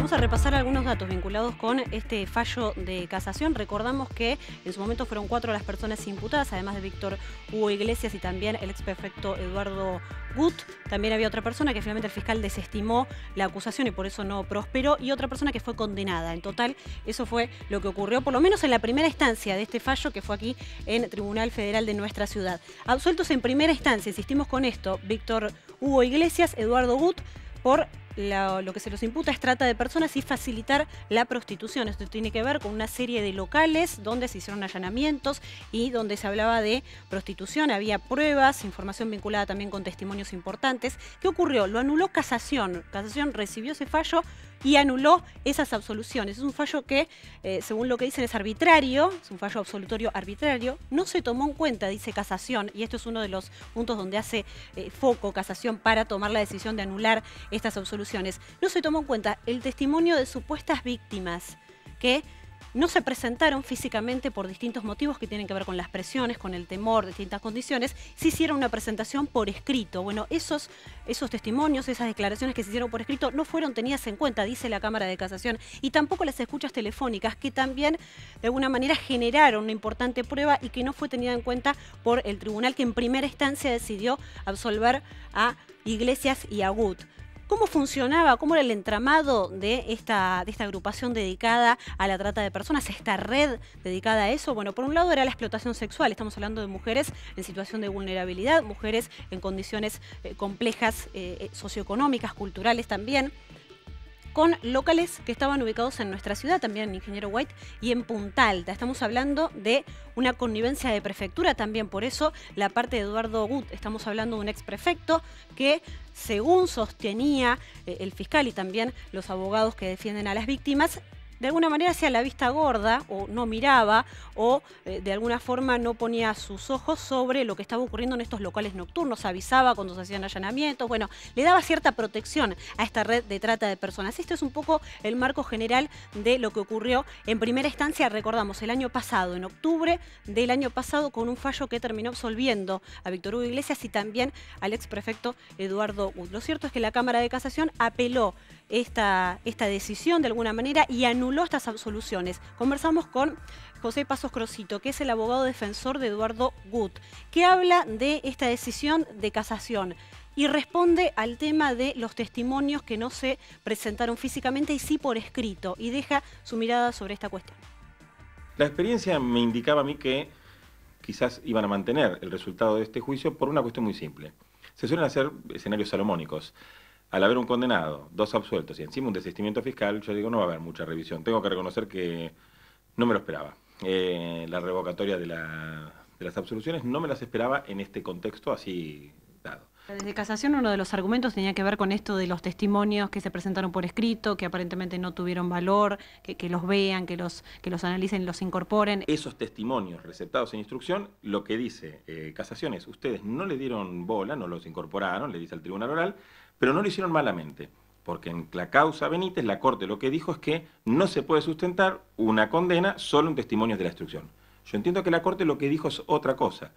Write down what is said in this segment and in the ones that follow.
Vamos a repasar algunos datos vinculados con este fallo de casación. Recordamos que en su momento fueron 4 las personas imputadas, además de Víctor Hugo Iglesias y también el exprefecto Eduardo Gut. También había otra persona que finalmente el fiscal desestimó la acusación y por eso no prosperó, y otra persona que fue condenada. En total, eso fue lo que ocurrió, por lo menos en la primera instancia de este fallo, que fue aquí en el Tribunal Federal de nuestra ciudad. Absueltos en primera instancia, insistimos con esto, Víctor Hugo Iglesias, Eduardo Gut, por lo que se los imputa es trata de personas y facilitar la prostitución. Esto tiene que ver con una serie de locales donde se hicieron allanamientos y donde se hablaba de prostitución. Había pruebas, información vinculada también con testimonios importantes. ¿Qué ocurrió? Lo anuló Casación. Casación recibió ese fallo y anuló esas absoluciones. Es un fallo que, según lo que dicen, es arbitrario, es un fallo absolutorio arbitrario. No se tomó en cuenta, dice Casación, y esto es uno de los puntos donde hace foco Casación para tomar la decisión de anular estas absoluciones. No se tomó en cuenta el testimonio de supuestas víctimas que no se presentaron físicamente por distintos motivos que tienen que ver con las presiones, con el temor, distintas condiciones. Se hicieron una presentación por escrito. Bueno, esos testimonios, esas declaraciones que se hicieron por escrito no fueron tenidas en cuenta, dice la Cámara de Casación, y tampoco las escuchas telefónicas, que también de alguna manera generaron una importante prueba y que no fue tenida en cuenta por el tribunal, que en primera instancia decidió absolver a Iglesias y a Gut. ¿Cómo funcionaba, cómo era el entramado de esta agrupación dedicada a la trata de personas, esta red dedicada a eso? Bueno, por un lado era la explotación sexual. Estamos hablando de mujeres en situación de vulnerabilidad, mujeres en condiciones complejas, socioeconómicas, culturales también, con locales que estaban ubicados en nuestra ciudad, también en Ingeniero White y en Punta Alta. Estamos hablando de una connivencia de prefectura también, por eso la parte de Eduardo Gut. Estamos hablando de un exprefecto que, según sostenía el fiscal y también los abogados que defienden a las víctimas, de alguna manera hacía la vista gorda o no miraba o de alguna forma no ponía sus ojos sobre lo que estaba ocurriendo en estos locales nocturnos, avisaba cuando se hacían allanamientos, bueno, le daba cierta protección a esta red de trata de personas. Este es un poco el marco general de lo que ocurrió en primera instancia, recordamos, el año pasado, en octubre del año pasado, con un fallo que terminó absolviendo a Víctor Hugo Iglesias y también al exprefecto Eduardo Gut. Lo cierto es que la Cámara de Casación apeló esta decisión de alguna manera y anuló estas absoluciones. Conversamos con José Pasos Crosito, que es el abogado defensor de Eduardo Gut, que habla de esta decisión de casación y responde al tema de los testimonios que no se presentaron físicamente y sí por escrito, y deja su mirada sobre esta cuestión. La experiencia me indicaba a mí que quizás iban a mantener el resultado de este juicio por una cuestión muy simple. Se suelen hacer escenarios salomónicos. Al haber un condenado, 2 absueltos y encima un desistimiento fiscal, yo digo, no va a haber mucha revisión. Tengo que reconocer que no me lo esperaba. La revocatoria de las absoluciones no me las esperaba en este contexto así dado. Desde Casación, uno de los argumentos tenía que ver con esto de los testimonios que se presentaron por escrito, que aparentemente no tuvieron valor, que los vean, que los analicen, los incorporen. Esos testimonios receptados en instrucción, lo que dice Casación es, ustedes no le dieron bola, no los incorporaron, le dice al tribunal oral, pero no lo hicieron malamente, porque en la causa Benítez la Corte lo que dijo es que no se puede sustentar una condena solo en testimonios de la instrucción. Yo entiendo que la Corte lo que dijo es otra cosa.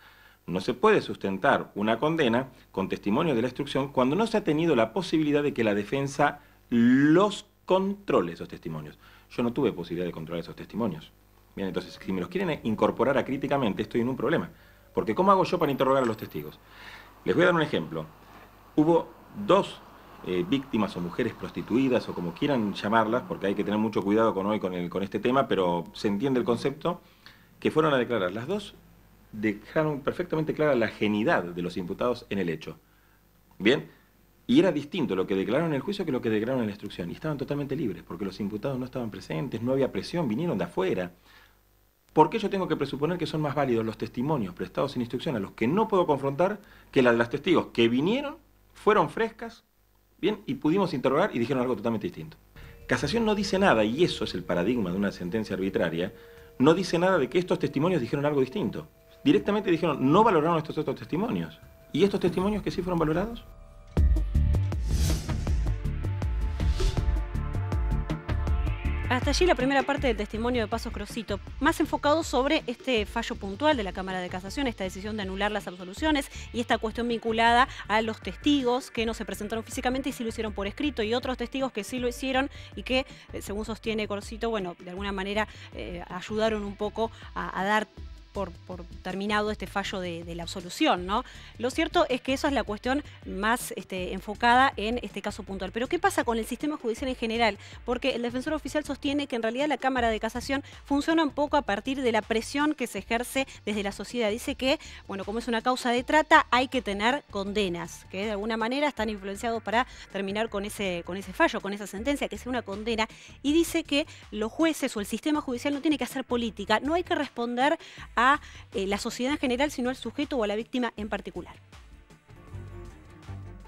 No se puede sustentar una condena con testimonios de la instrucción cuando no se ha tenido la posibilidad de que la defensa los controle esos testimonios. Yo no tuve posibilidad de controlar esos testimonios. Bien, entonces, si me los quieren incorporar acríticamente, estoy en un problema. Porque ¿cómo hago yo para interrogar a los testigos? Les voy a dar un ejemplo. Hubo 2 víctimas o mujeres prostituidas o como quieran llamarlas, porque hay que tener mucho cuidado con este tema, pero se entiende el concepto, que fueron a declarar. Las 2 dejaron perfectamente clara la genuinidad de los imputados en el hecho. Bien, y era distinto lo que declararon en el juicio que lo que declararon en la instrucción. Y estaban totalmente libres, porque los imputados no estaban presentes, no había presión, vinieron de afuera. ¿Por qué yo tengo que presuponer que son más válidos los testimonios prestados en instrucción a los que no puedo confrontar que las de los testigos que vinieron, fueron frescas, bien, y pudimos interrogar y dijeron algo totalmente distinto? Casación no dice nada, y eso es el paradigma de una sentencia arbitraria, no dice nada de que estos testimonios dijeron algo distinto. Directamente dijeron, no valoraron estos otros testimonios. ¿Y estos testimonios que sí fueron valorados? Hasta allí la primera parte del testimonio de Pasos Crosito, más enfocado sobre este fallo puntual de la Cámara de Casación, esta decisión de anular las absoluciones y esta cuestión vinculada a los testigos que no se presentaron físicamente y sí lo hicieron por escrito, y otros testigos que sí lo hicieron y que, según sostiene Crosito, bueno, de alguna manera ayudaron un poco a dar por terminado este fallo de la absolución, ¿no? Lo cierto es que eso es la cuestión más enfocada en este caso puntual. Pero ¿qué pasa con el sistema judicial en general? Porque el defensor oficial sostiene que en realidad la Cámara de Casación funciona un poco a partir de la presión que se ejerce desde la sociedad. Dice que, bueno, como es una causa de trata, hay que tener condenas, que de alguna manera están influenciados para terminar con ese fallo, con esa sentencia, que sea una condena. Y dice que los jueces o el sistema judicial no tiene que hacer política, no hay que responder a la sociedad en general, sino al sujeto o a la víctima en particular.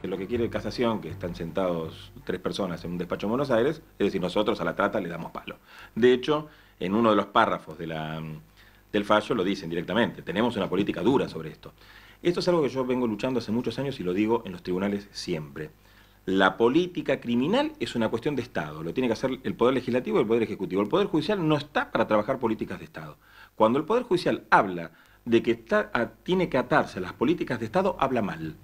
Lo que quiere Casación, que están sentados 3 personas en un despacho en Buenos Aires, es decir, nosotros a la trata le damos palo. De hecho, en uno de los párrafos del fallo lo dicen directamente, tenemos una política dura sobre esto. Esto es algo que yo vengo luchando hace muchos años y lo digo en los tribunales siempre. La política criminal es una cuestión de Estado, lo tiene que hacer el Poder Legislativo y el Poder Ejecutivo. El Poder Judicial no está para trabajar políticas de Estado. Cuando el Poder Judicial habla de que tiene que atarse a las políticas de Estado, habla mal.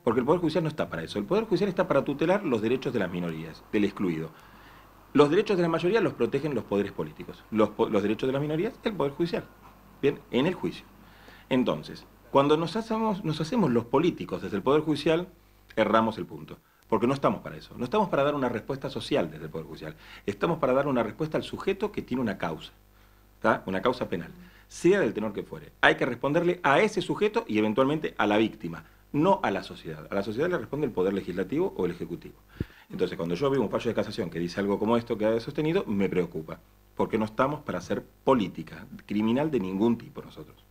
Porque el Poder Judicial no está para eso. El Poder Judicial está para tutelar los derechos de las minorías, del excluido. Los derechos de la mayoría los protegen los poderes políticos. Los derechos de las minorías, el Poder Judicial. Bien, en el juicio. Entonces, cuando nos hacemos los políticos desde el Poder Judicial, erramos el punto. Porque no estamos para eso. No estamos para dar una respuesta social desde el Poder Judicial. Estamos para dar una respuesta al sujeto que tiene una causa. ¿Tá? Una causa penal. Sea del tenor que fuere. Hay que responderle a ese sujeto y eventualmente a la víctima. No a la sociedad. A la sociedad le responde el Poder Legislativo o el Ejecutivo. Entonces, cuando yo veo un fallo de casación que dice algo como esto que ha sostenido, me preocupa. Porque no estamos para hacer política criminal de ningún tipo nosotros.